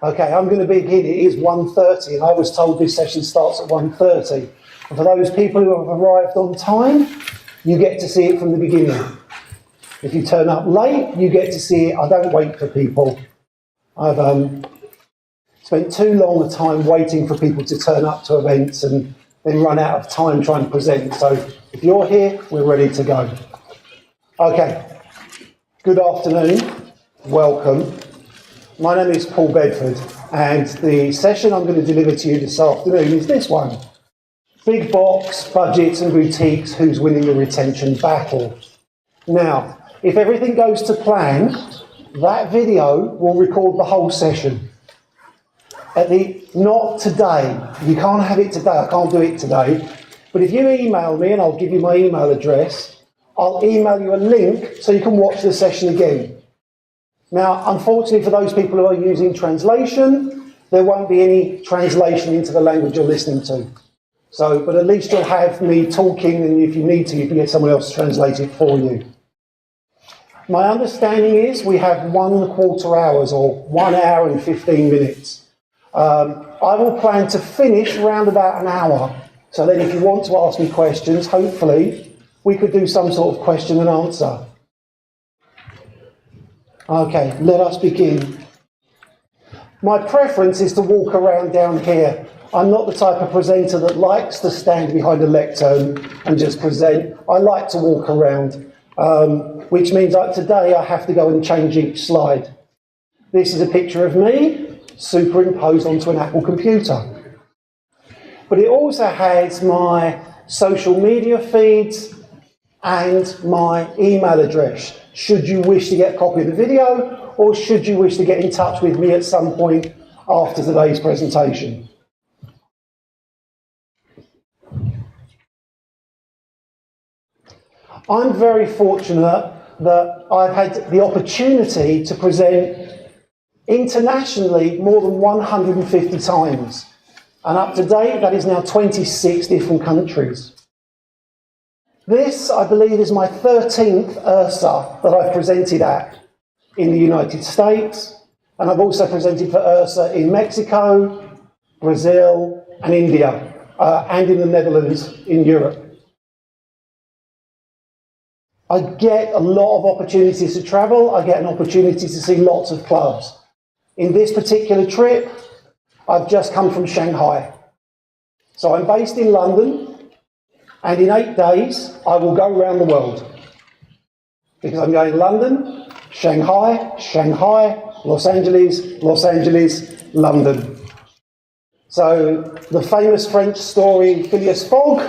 Okay, I'm going to begin. It is 1:30, and I was told this session starts at 1:30. And for those people who have arrived on time, you get to see it from the beginning. If you turn up late, you get to see it. I don't wait for people. I've spent too long a time waiting for people to turn up to events and then run out of time trying to present. So if you're here, we're ready to go. Okay, good afternoon, welcome. My name is Paul Bedford, and the session I'm going to deliver to you this afternoon is this one. Big box, budgets and boutiques, who's winning the retention battle? Now, if everything goes to plan, that video will record the whole session. Not today. You can't have it today. I can't do it today. But if you email me, and I'll give you my email address, I'll email you a link so you can watch the session again. Now, unfortunately for those people who are using translation, there won't be any translation into the language you're listening to. So, but at least you'll have me talking, and if you need to, you can get someone else to translate it for you. My understanding is we have 1/4 hours, or 1 hour and 15 minutes. I will plan to finish around about an hour. So then if you want to ask me questions, hopefully we could do some sort of question and answer. Okay, let us begin. My preference is to walk around down here. I'm not the type of presenter that likes to stand behind a lectern and just present. I like to walk around, which means like today I have to go and change each slide. This is a picture of me superimposed onto an Apple computer. But it also has my social media feeds and my email address, should you wish to get a copy of the video, or should you wish to get in touch with me at some point after today's presentation. I'm very fortunate that I've had the opportunity to present internationally more than 150 times. And up to date, that is now 26 different countries. This, I believe, is my 13th IHRSA that I've presented at in the United States. And I've also presented for IHRSA in Mexico, Brazil, and India, and in the Netherlands in Europe. I get a lot of opportunities to travel. I get an opportunity to see lots of clubs. In this particular trip, I've just come from Shanghai. So I'm based in London. And in 8 days, I will go around the world. Because I'm going London, Shanghai, Shanghai, Los Angeles, London. So the famous French story, Phileas Fogg,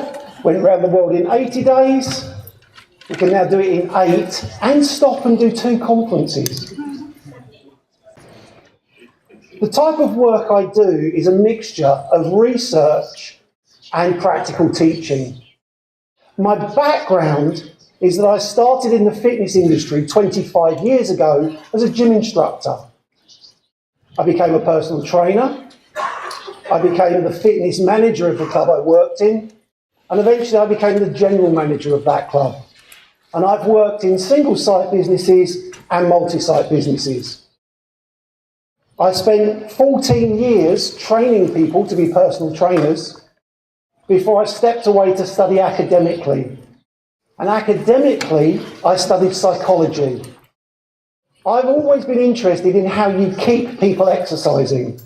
went around the world in 80 days. We can now do it in 8 and stop and do 2 conferences. The type of work I do is a mixture of research and practical teaching. My background is that I started in the fitness industry 25 years ago as a gym instructor. I became a personal trainer. I became the fitness manager of the club I worked in. And eventually I became the general manager of that club. And I've worked in single-site businesses and multi-site businesses. I spent 14 years training people to be personal trainers before I stepped away to study academically. And academically, I studied psychology. I've always been interested in how you keep people exercising.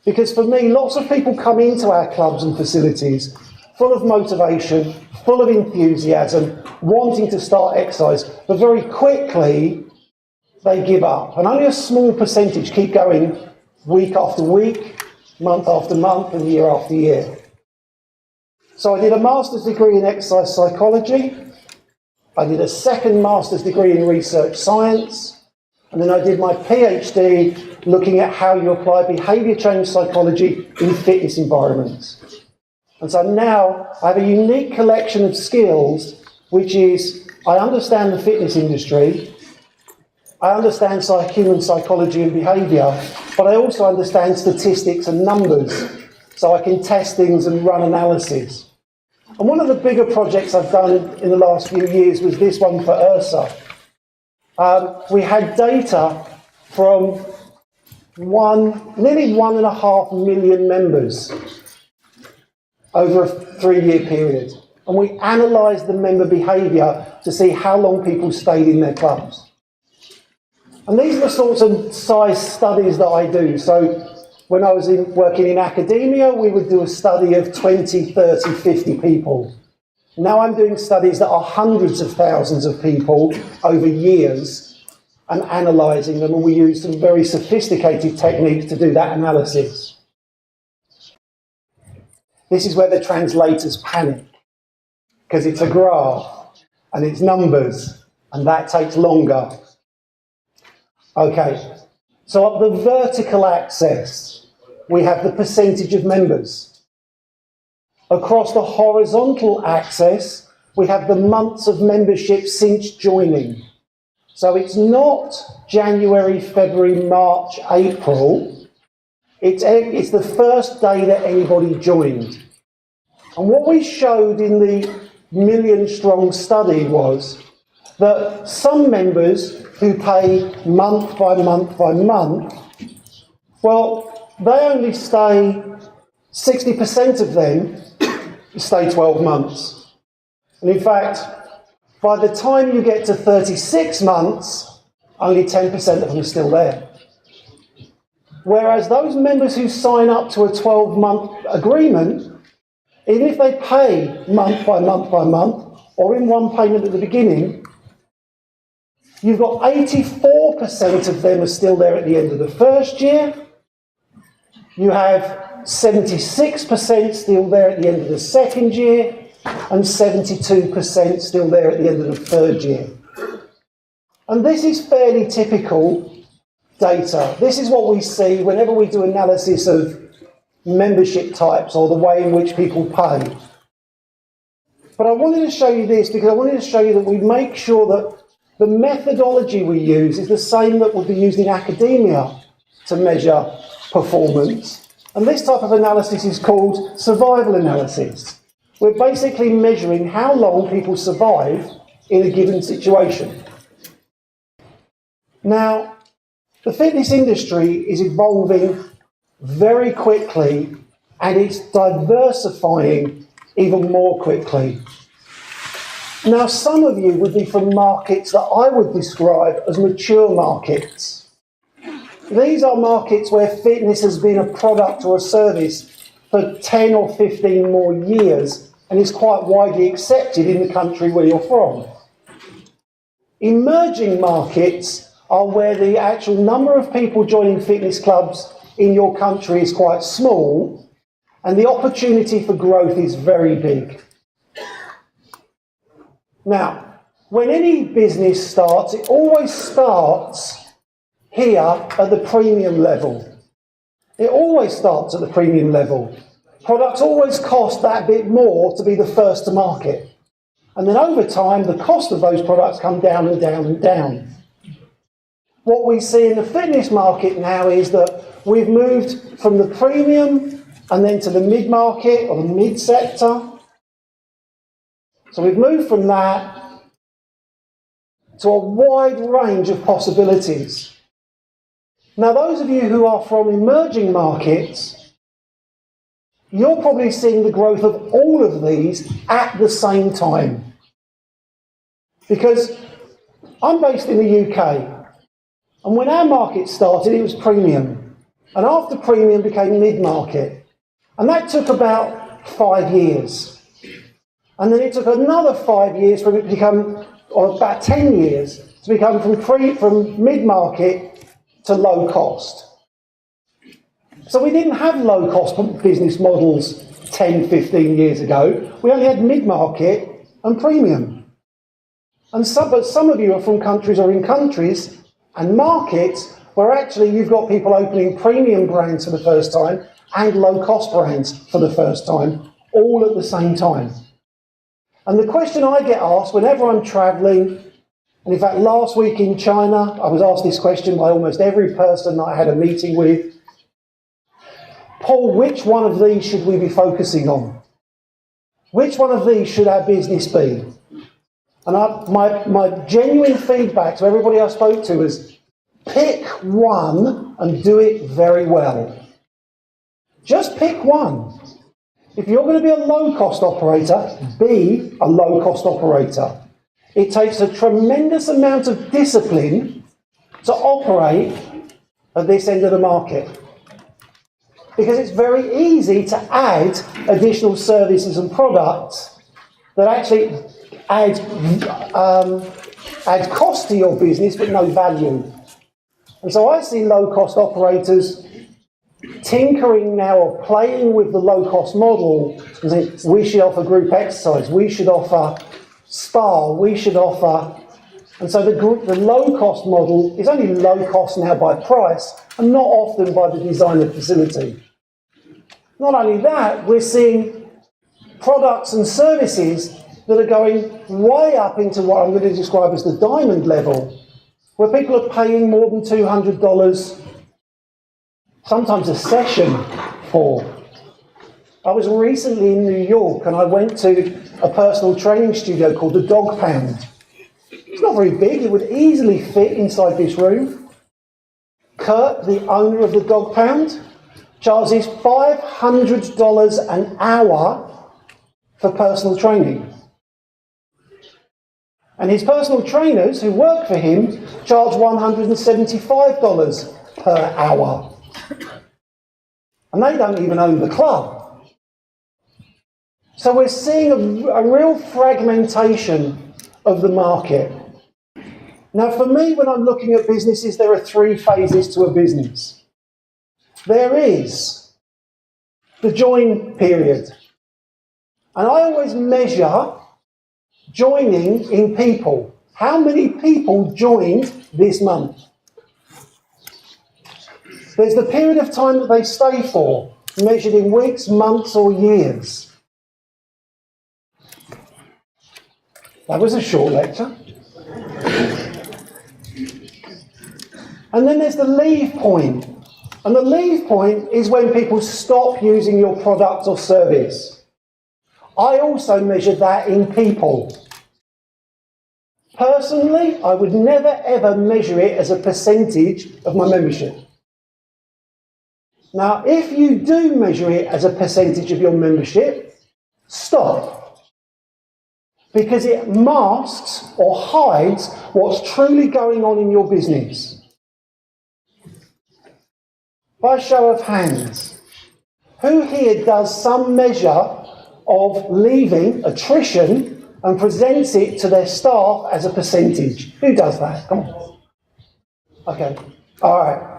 Because for me, lots of people come into our clubs and facilities full of motivation, full of enthusiasm, wanting to start exercise, but very quickly they give up. And only a small percentage keep going week after week, month after month, and year after year. So I did a master's degree in exercise psychology. I did a second master's degree in research science. And then I did my PhD looking at how you apply behaviour change psychology in fitness environments. And so now I have a unique collection of skills, which is I understand the fitness industry, I understand human psychology and behaviour, but I also understand statistics and numbers, so I can test things and run analysis. And one of the bigger projects I've done in the last few years was this one for IHRSA. We had data from nearly 1.5 million members over a 3-year period. And we analysed the member behaviour to see how long people stayed in their clubs. And these are the sorts of size studies that I do. So when I was working in academia, we would do a study of 20, 30, 50 people. Now I'm doing studies that are hundreds of thousands of people over years and analysing them, and we use some very sophisticated techniques to do that analysis. This is where the translators panic, because it's a graph and it's numbers, and that takes longer. Okay, so up the vertical axis, we have the percentage of members. Across the horizontal axis, we have the months of membership since joining. So it's not January, February, March, April. It's the first day that anybody joined. And what we showed in the million-strong study was that some members who pay month by month by month, well, they only stay, 60% of them stay 12 months. And in fact, by the time you get to 36 months, only 10% of them are still there. Whereas those members who sign up to a 12-month agreement, even if they pay month by month by month, or in one payment at the beginning, you've got 84% of them are still there at the end of the first year. You have 76% still there at the end of the second year, and 72% still there at the end of the third year. And this is fairly typical data. This is what we see whenever we do analysis of membership types or the way in which people pay. But I wanted to show you this because I wanted to show you that we make sure that the methodology we use is the same that would be used in academia to measure performance. And this type of analysis is called survival analysis. We're basically measuring how long people survive in a given situation. Now, the fitness industry is evolving very quickly, and it's diversifying even more quickly. Now, some of you would be from markets that I would describe as mature markets. These are markets where fitness has been a product or a service for 10 or 15 more years and is quite widely accepted in the country where you're from. Emerging markets are where the actual number of people joining fitness clubs in your country is quite small, and the opportunity for growth is very big. Now, when any business starts, it always starts here at the premium level. It always starts at the premium level. Products always cost that bit more to be the first to market. And then over time, the cost of those products come down and down and down. What we see in the fitness market now is that we've moved from the premium and then to the mid-market or the mid-sector. So we've moved from that to a wide range of possibilities. Now, those of you who are from emerging markets, you're probably seeing the growth of all of these at the same time. Because I'm based in the UK, and when our market started, it was premium. And after premium became mid-market. And that took about 5 years. And then it took another 5 years for it to become, or about 10 years, to become from mid-market to low cost. So we didn't have low-cost business models 10, 15 years ago. We only had mid-market and premium. But some of you are from countries or in countries and markets where actually you've got people opening premium brands for the first time and low-cost brands for the first time, all at the same time. And the question I get asked whenever I'm travelling, and in fact last week in China, I was asked this question by almost every person that I had a meeting with, Paul, which one of these should we be focusing on? Which one of these should our business be? And my genuine feedback to everybody I spoke to was, Pick one and do it very well. Just pick one. If you're going to be a low-cost operator, be a low-cost operator. It takes a tremendous amount of discipline to operate at this end of the market. Because it's very easy to add additional services and products that actually add cost to your business but no value. And so I see low-cost operators tinkering now or playing with the low-cost model and saying, we should offer group exercise, we should offer spa, we should offer... And so the low-cost model is only low-cost now by price and not often by the design of facility. Not only that, we're seeing products and services that are going way up into what I'm going to describe as the diamond level, where people are paying more than $200, sometimes a session for. I was recently in New York and I went to a personal training studio called the Dog Pound. It's not very big, it would easily fit inside this room. Kurt, the owner of the Dog Pound, charges $500 an hour for personal training. And his personal trainers who work for him charge $175 per hour. And they don't even own the club. So we're seeing a real fragmentation of the market. Now for me, when I'm looking at businesses, there are three phases to a business. There is the join period. And I always measure joining in people. How many people joined this month? There's the period of time that they stay for, measured in weeks, months, or years. That was a short lecture. And then there's the leave point. And the leave point is when people stop using your product or service. I also measure that in people. Personally, I would never ever measure it as a percentage of my membership. Now, if you do measure it as a percentage of your membership, stop. Because it masks or hides what's truly going on in your business. By show of hands, who here does some measure of leaving, attrition, and presents it to their staff as a percentage? Who does that? Come on. Okay. All right.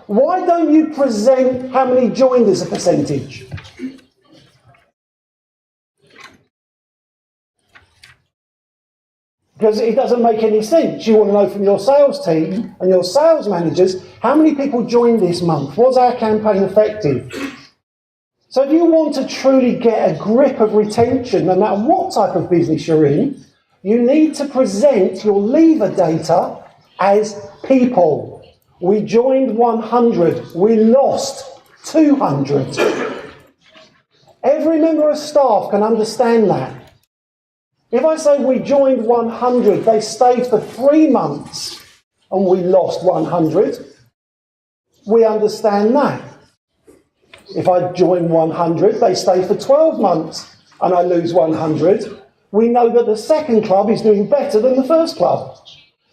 Why don't you present how many joined as a percentage? Because it doesn't make any sense. You want to know from your sales team and your sales managers, how many people joined this month? Was our campaign effective? So if you want to truly get a grip of retention, no matter what type of business you're in, you need to present your leaver data as people. We joined 100, we lost 200. Every member of staff can understand that. If I say we joined 100, they stayed for 3 months and we lost 100, we understand that. If I join 100, they stay for 12 months and I lose 100, we know that the second club is doing better than the first club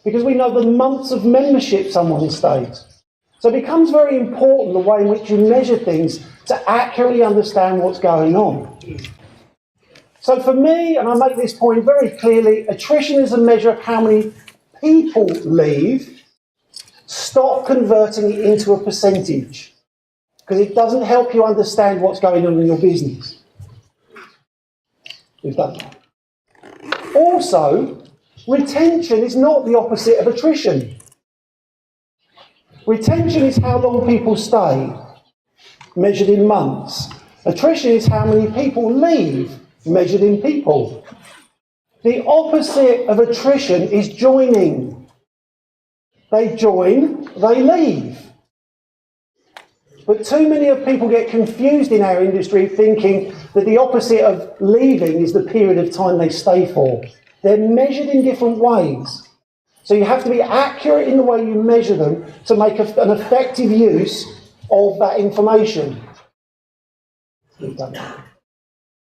because we know the months of membership someone stayed. So it becomes very important the way in which you measure things to accurately understand what's going on. So for me, and I make this point very clearly, attrition is a measure of how many people leave. Stop converting it into a percentage, because it doesn't help you understand what's going on in your business. We've done that. Also, retention is not the opposite of attrition. Retention is how long people stay, measured in months. Attrition is how many people leave, measured in people. The opposite of attrition is joining. They join, they leave. But too many of people get confused in our industry thinking that the opposite of leaving is the period of time they stay for. They're measured in different ways. So you have to be accurate in the way you measure them to make an effective use of that information. We've done that.